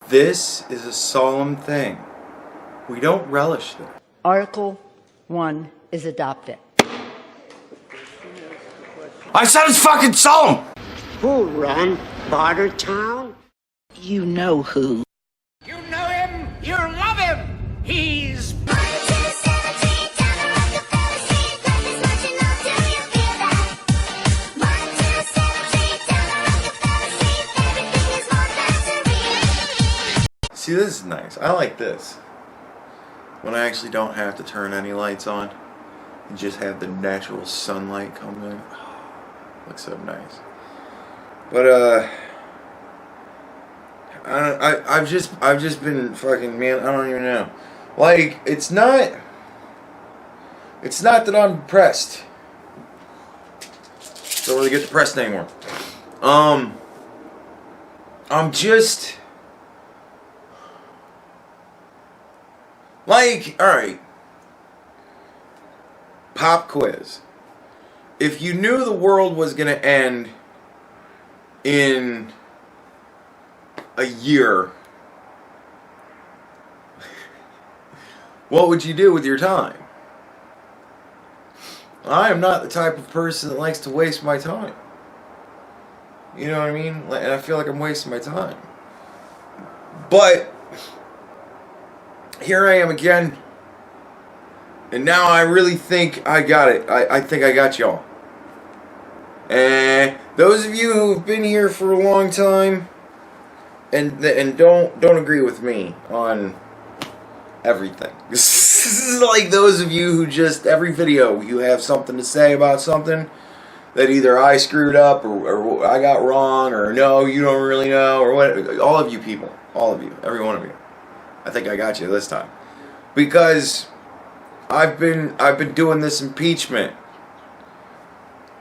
This is a solemn thing. We don't relish this. Article 1 is adopted. I said it's fucking solemn! Who run Bartertown? You know who. You know him, you love him. He's See, this is nice. I like this. When I actually don't have to turn any lights on and just have the natural sunlight come in. Oh, looks so nice. But I've just been fucking, man, I don't even know. Like, it's not that I'm depressed. Don't really get depressed anymore. I'm just like, alright. Pop quiz. If you knew the world was gonna end in a year, what would you do with your time? I am not the type of person that likes to waste my time. You know what I mean? And I feel like I'm wasting my time. But here I am again. And now I really think I got it. I think I got y'all. And those of you who've been here for a long time and don't agree with me on everything. This is like those of you who just, every video you have something to say about something that either I screwed up or I got wrong or no, you don't really know or what. All of you people, all of you, every one of you. I think I got you this time. Because I've been doing this impeachment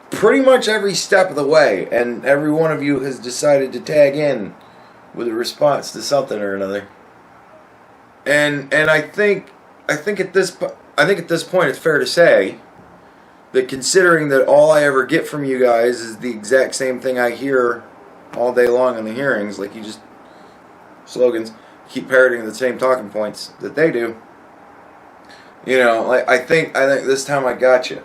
pretty much every step of the way, and every one of you has decided to tag in with a response to something or another. And I think at this point it's fair to say that, considering that all I ever get from you guys is the exact same thing I hear all day long in the hearings, like you just slogans, keep parroting the same talking points that they do. You know, like I think this time I got you,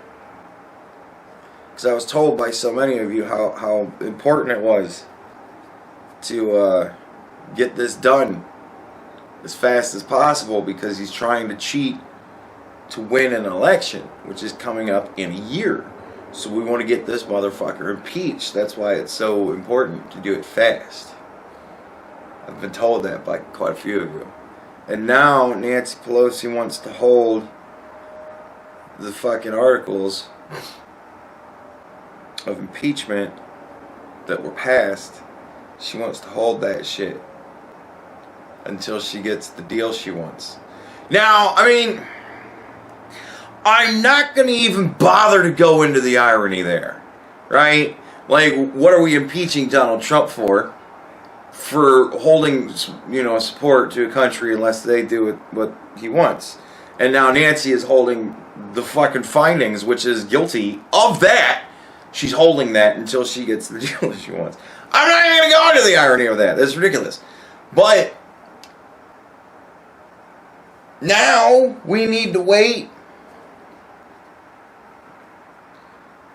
because I was told by so many of you how important it was to get this done as fast as possible, because he's trying to cheat to win an election, which is coming up in a year. So we want to get this motherfucker impeached. That's why it's so important to do it fast. I've been told that by quite a few of you. And now Nancy Pelosi wants to hold the fucking articles of impeachment that were passed. She wants to hold that shit until she gets the deal she wants. Now, I mean, I'm not going to even bother to go into the irony there, right? Like, what are we impeaching Donald Trump for? For holding, you know, support to a country unless they do what he wants. And now Nancy is holding the fucking findings, which is guilty of that. She's holding that until she gets the deal that she wants. I'm not even going to go into the irony of that. That's ridiculous. But now we need to wait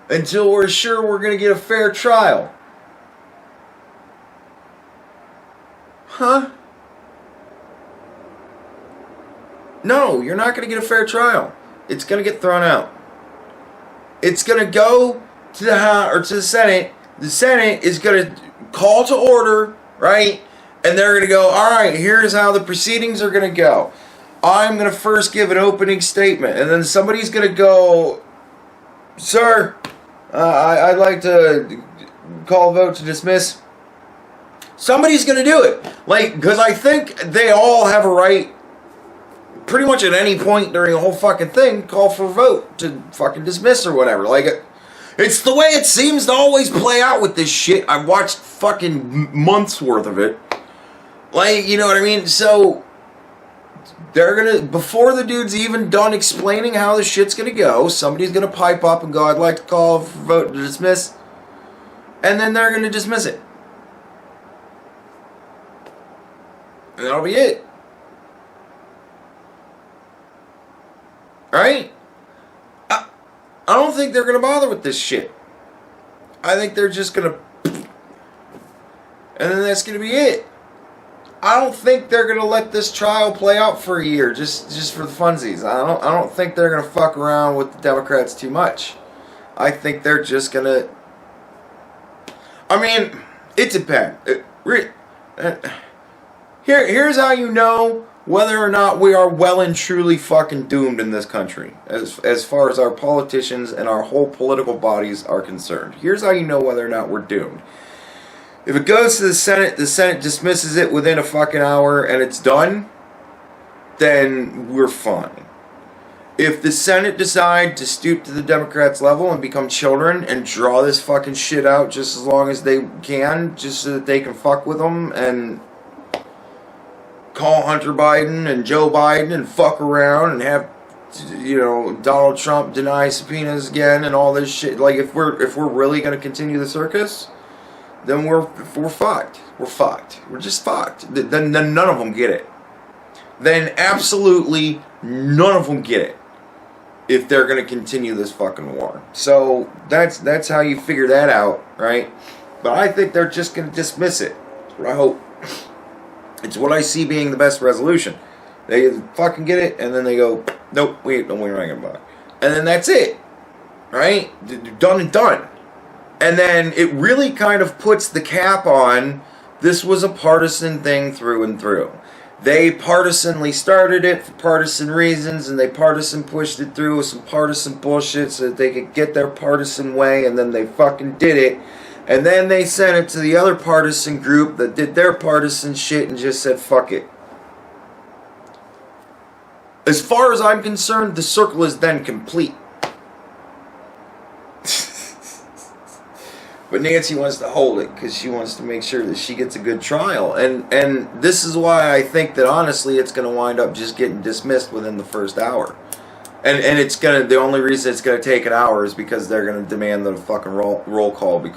until we're sure we're going to get a fair trial. Huh? No, you're not going to get a fair trial. It's going to get thrown out. It's going to go to the House or to the Senate. The Senate is going to call to order, right? And they're going to go, all right, here's how the proceedings are going to go. I'm going to first give an opening statement, and then somebody's going to go, sir, I'd like to call a vote to dismiss. Somebody's going to do it. Like, because I think they all have a right, pretty much at any point during the whole fucking thing, call for a vote to fucking dismiss or whatever. Like, it's the way it seems to always play out with this shit. I've watched fucking months worth of it. Like, you know what I mean? So they're going to, before the dude's even done explaining how the shit's going to go, somebody's going to pipe up and go, I'd like to call for a vote to dismiss. And then they're going to dismiss it. And that'll be it. Right? I don't think they're going to bother with this shit. I think they're just going to... And then that's going to be it. I don't think they're going to let this trial play out for a year just for the funsies. I don't think they're going to fuck around with the Democrats too much. I think they're just going to... I mean, it depends. Here's how you know whether or not we are well and truly fucking doomed in this country as far as our politicians and our whole political bodies are concerned. Here's how you know whether or not we're doomed. If it goes to the Senate dismisses it within a fucking hour and it's done, then we're fine. If the Senate decide to stoop to the Democrats' level and become children and draw this fucking shit out just as long as they can, just so that they can fuck with them and call Hunter Biden and Joe Biden and fuck around and have, you know, Donald Trump deny subpoenas again and all this shit. Like, if we're really gonna continue the circus, then we're fucked. We're fucked. We're just fucked. Then none of them get it. Then absolutely none of them get it. If they're gonna continue this fucking war. So that's how you figure that out, right? But I think they're just gonna dismiss it. That's what I hope. It's what I see being the best resolution. They fucking get it, and then they go, nope, we're not gonna buy it. And then that's it. Right? Done and done. And then it really kind of puts the cap on, this was a partisan thing through and through. They partisanly started it for partisan reasons, and they partisan pushed it through with some partisan bullshit so that they could get their partisan way, and then they fucking did it. And then they sent it to the other partisan group that did their partisan shit and just said, fuck it. As far as I'm concerned, the circle is then complete. But Nancy wants to hold it because she wants to make sure that she gets a good trial. And this is why I think that honestly it's going to wind up just getting dismissed within the first hour. And it's going to, the only reason it's going to take an hour is because they're going to demand that a fucking roll call be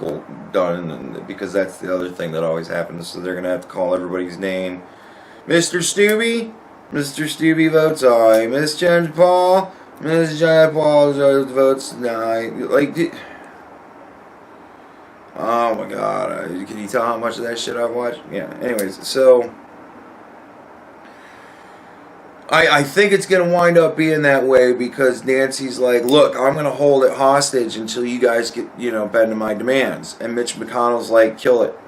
done. And because that's the other thing that always happens. So they're going to have to call everybody's name. Mr. Stubby? Mr. Stubby votes aye. Miss Jen Paul? Miss Jen Paul votes aye. Like... Oh my god, can you tell how much of that shit I've watched? Yeah, anyways, so I think it's going to wind up being that way because Nancy's like, look, I'm going to hold it hostage until you guys get, you know, bend to my demands. And Mitch McConnell's like, kill it.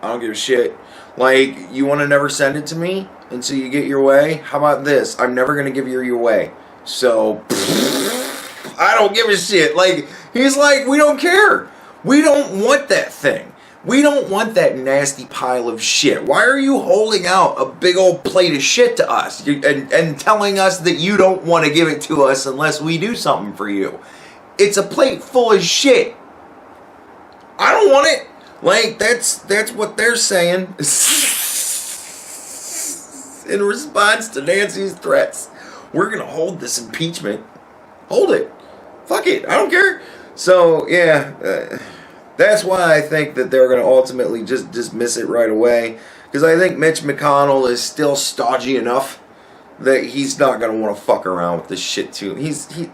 I don't give a shit. Like, you want to never send it to me until you get your way? How about this? I'm never going to give you your way. So, I don't give a shit. Like, he's like, we don't care. We don't want that thing. We don't want that nasty pile of shit. Why are you holding out a big old plate of shit to us and telling us that you don't want to give it to us unless we do something for you? It's a plate full of shit. I don't want it. Like, that's what they're saying. In response to Nancy's threats. We're going to hold this impeachment. Hold it. Fuck it. I don't care. So, yeah, that's why I think that they're going to ultimately just dismiss it right away. Because I think Mitch McConnell is still stodgy enough that he's not going to want to fuck around with this shit too.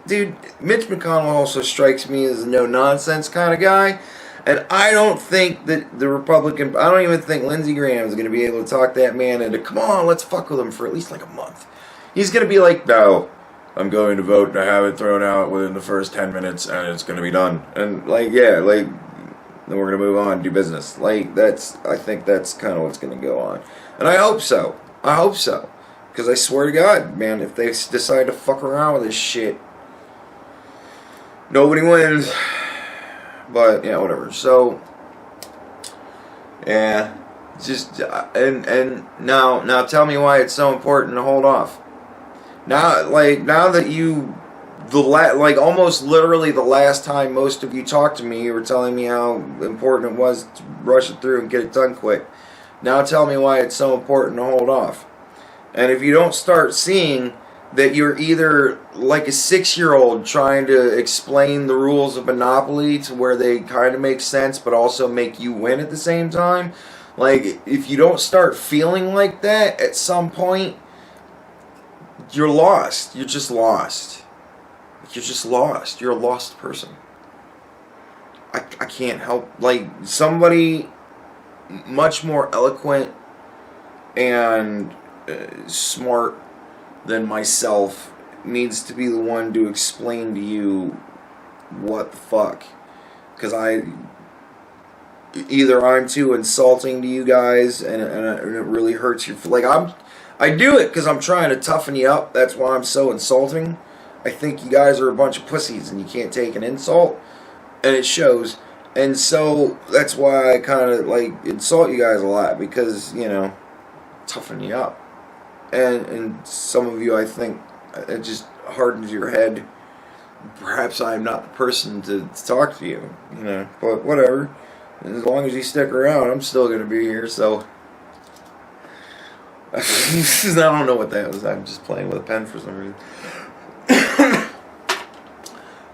Dude, Mitch McConnell also strikes me as a no-nonsense kind of guy. And I don't think that I don't even think Lindsey Graham is going to be able to talk that man into, come on, let's fuck with him for at least like a month. He's going to be like, no. I'm going to vote to have it thrown out within the first 10 minutes and it's going to be done. And, like, yeah, like, then we're going to move on, do business. Like, I think that's kind of what's going to go on. And I hope so. I hope so. Because I swear to God, man, if they decide to fuck around with this shit, nobody wins. But, yeah, whatever. So, yeah, just, and now tell me why it's so important to hold off. Now that you, almost literally the last time most of you talked to me, you were telling me how important it was to rush it through and get it done quick. Now tell me why it's so important to hold off. And if you don't start seeing that you're either like a 6-year-old trying to explain the rules of Monopoly to where they kind of make sense but also make you win at the same time, Like, if you don't start feeling like that at some point, you're lost. You're just lost. You're just lost. You're a lost person. I can't help. Like, somebody much more eloquent and smart than myself needs to be the one to explain to you what the fuck. Because either I'm too insulting to you guys and it really hurts your... Like, I do it because I'm trying to toughen you up. That's why I'm so insulting. I think you guys are a bunch of pussies and you can't take an insult. And it shows. And so that's why I kind of like insult you guys a lot. Because, you know, toughen you up. And some of you, I think, it just hardens your head. Perhaps I'm not the person to talk to you. You know, but whatever. As long as you stick around, I'm still going to be here. So I don't know what that was. I'm just playing with a pen for some reason.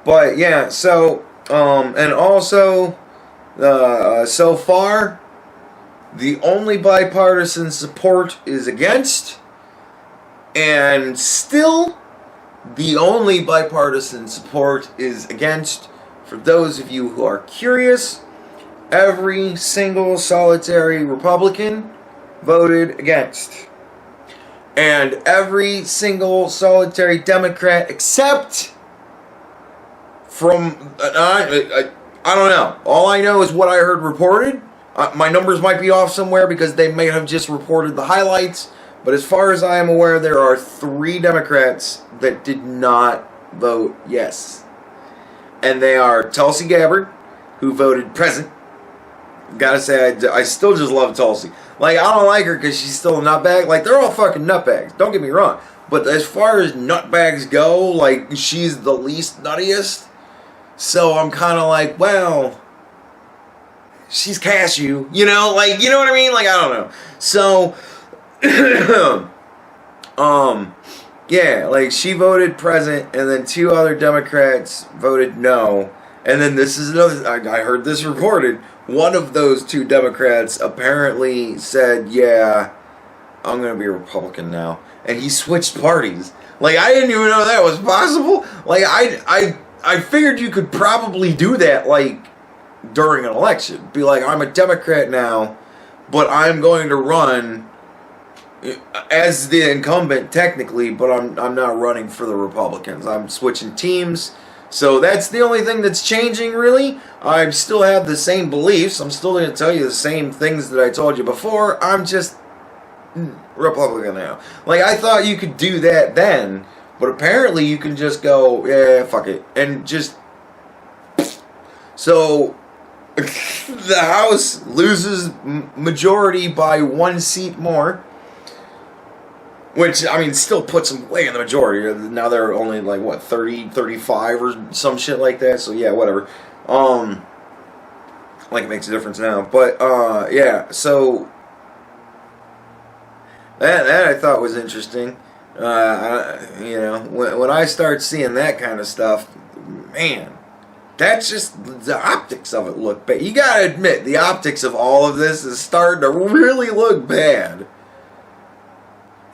But yeah, so and also so far the only bipartisan support is against, and still the only bipartisan support is against. For those of you who are curious, every single solitary Republican voted against. And every single solitary Democrat except from, I don't know. All I know is what I heard reported. My numbers might be off somewhere because they may have just reported the highlights. But as far as I am aware, there are 3 Democrats that did not vote yes. And they are Tulsi Gabbard, who voted present. Gotta say, I still just love Tulsi. Like, I don't like her because she's still a nutbag. Like, they're all fucking nutbags. Don't get me wrong. But as far as nutbags go, like, she's the least nuttiest. So I'm kind of like, well, she's cashew. You know? Like, you know what I mean? Like, I don't know. So, yeah, like, she voted present, and then 2 other Democrats voted no. And then this is another, I heard this reported. One of those 2 Democrats apparently said, yeah, I'm going to be a Republican now. And he switched parties. Like, I didn't even know that was possible. Like, I figured you could probably do that, like, during an election. Be like, I'm a Democrat now, but I'm going to run as the incumbent, technically, but I'm not running for the Republicans. I'm switching teams. So that's the only thing that's changing, really. I still have the same beliefs. I'm still going to tell you the same things that I told you before. I'm just Republican now. Like, I thought you could do that then, but apparently you can just go, yeah, fuck it, and just... So, the House loses majority by 1 seat more. Which, I mean, still puts them way in the majority. Now they're only, like, what, 30, 35 or some shit like that. So, yeah, whatever. Like, it makes a difference now. But, yeah, so... That I thought was interesting. You know, when I start seeing that kind of stuff, man, that's just... The optics of it look bad. You gotta admit, the optics of all of this is starting to really look bad.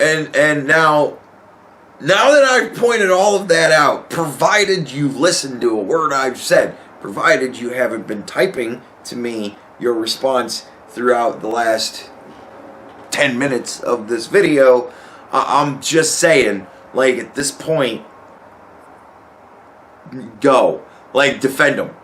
And now that I've pointed all of that out, provided you've listened to a word I've said, provided you haven't been typing to me your response throughout the last 10 minutes of this video, I'm just saying, like, at this point, go. Like, defend them.